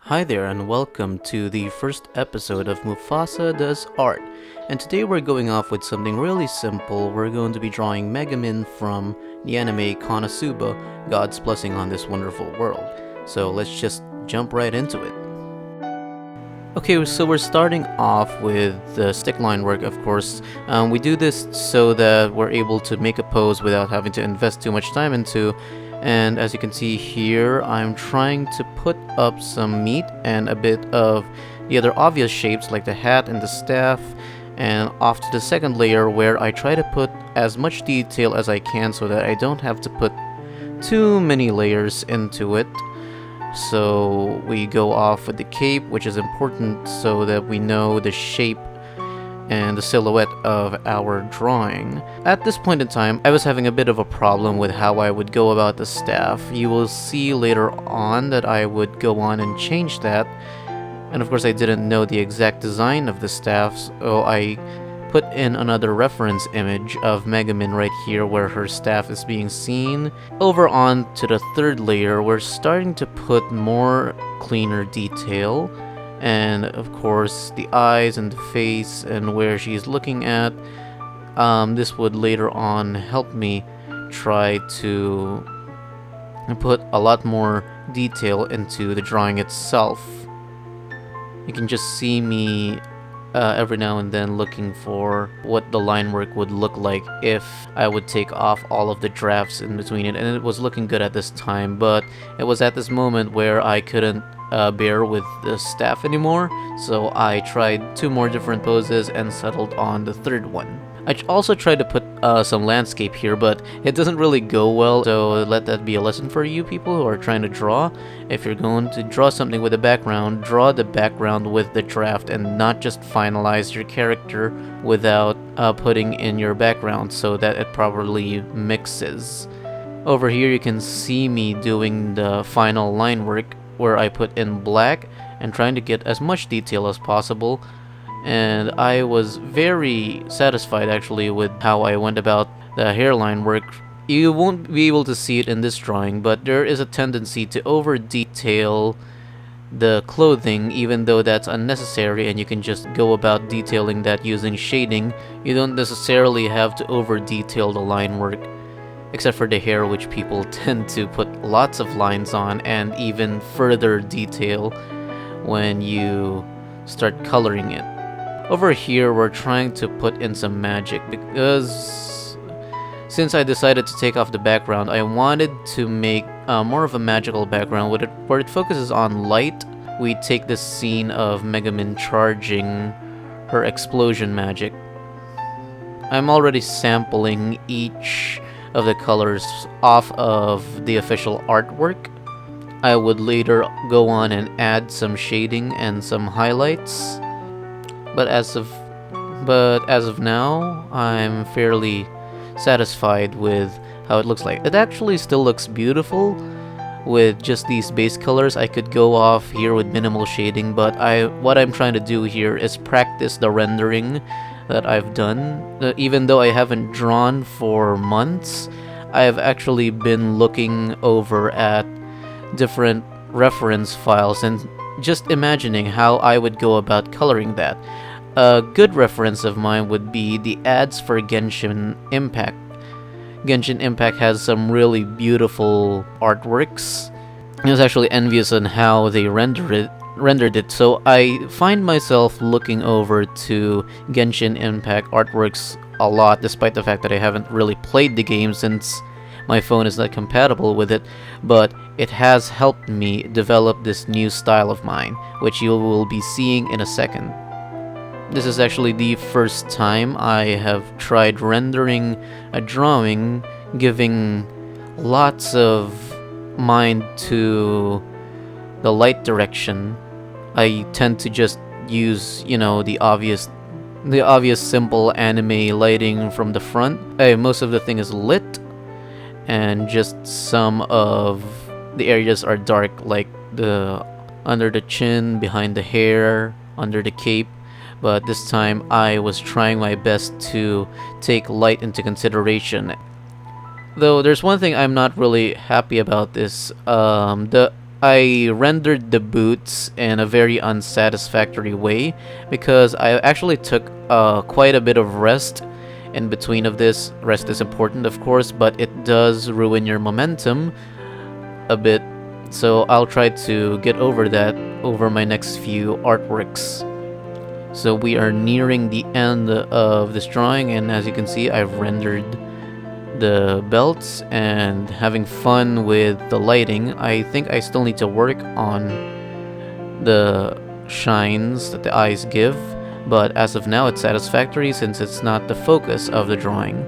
Hi there and welcome to the first episode of Moofasa Does Art. And today we're going off with something really simple. We're going to be drawing Megumin from the anime Konosuba, God's Blessing on This Wonderful World. So let's just jump right into it. Okay, so we're starting off with the stick line work, of course. We do this so that we're able to make a pose without having to invest too much time into. And as you can see here, I'm trying to put up some meat and a bit of the other obvious shapes like the hat and the staff, and off to the second layer where I try to put as much detail as I can so that I don't have to put too many layers into it. So we go off with the cape, which is important so that we know the shape and the silhouette of our drawing. At this point in time, I was having a bit of a problem with how I would go about the staff. You will see later on that I would go on and change that. And of course I didn't know the exact design of the staff, so I put in another reference image of Megumin right here where her staff is being seen. Over on to the third layer, we're starting to put more cleaner detail. And of course the eyes and the face and where she's looking at. This would later on help me try to put a lot more detail into the drawing itself. You can just see me every now and then looking for what the line work would look like if I would take off all of the drafts in between it, and it was looking good at this time, but it was at this moment where I couldn't bear with the staff anymore, so I tried two more different poses and settled on the third one. I also tried to put some landscape here, but it doesn't really go well, so let that be a lesson for you people who are trying to draw. If you're going to draw something with a background, draw the background with the draft and not just finalize your character without putting in your background so that it properly mixes. Over here you can see me doing the final line work where I put in black and trying to get as much detail as possible. And I was very satisfied actually with how I went about the hairline work. You won't be able to see it in this drawing, but there is a tendency to over detail the clothing, even though that's unnecessary and you can just go about detailing that using shading. You don't necessarily have to over detail the line work, except for the hair, which people tend to put lots of lines on and even further detail when you start coloring it. Over here we're trying to put in some magic because since I decided to take off the background, I wanted to make more of a magical background where it focuses on light. We take this scene of Megumin charging her explosion magic. I'm already sampling each of the colors off of the official artwork. I would later go on and add some shading and some highlights. But as of now, I'm fairly satisfied with how it looks like. It actually still looks beautiful with just these base colors. I could go off here with minimal shading, but what I'm trying to do here is practice the rendering that I've done. Even though I haven't drawn for months, I have actually been looking over at different reference files and just imagining how I would go about coloring that. A good reference of mine would be the ads for Genshin Impact. Genshin Impact has some really beautiful artworks. I was actually envious on how they rendered it, so I find myself looking over to Genshin Impact artworks a lot, despite the fact that I haven't really played the game since my phone is not compatible with it, but it has helped me develop this new style of mine, which you will be seeing in a second. This is actually the first time I have tried rendering a drawing, giving lots of mind to the light direction. I tend to just use, the obvious simple anime lighting from the front. Most of the thing is lit, and just some of the areas are dark, like the under the chin, behind the hair, under the cape. But this time I was trying my best to take light into consideration. Though there's one thing I'm not really happy about this. The I rendered the boots in a very unsatisfactory way because I actually took quite a bit of rest in between of this. Rest is important, of course, but it does ruin your momentum a bit. So I'll try to get over that over my next few artworks. So we are nearing the end of this drawing, and as you can see, I've rendered the belts and having fun with the lighting. I think I still need to work on the shines that the eyes give, but as of now it's satisfactory since it's not the focus of the drawing.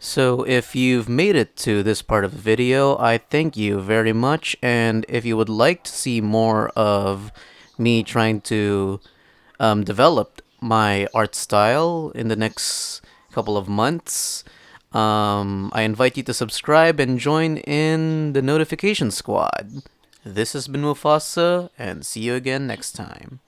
So if you've made it to this part of the video, I thank you very much, and if you would like to see more of me trying to develop my art style in the next couple of months, I invite you to subscribe and join in the notification squad. This has been Moofasa, and see you again next time.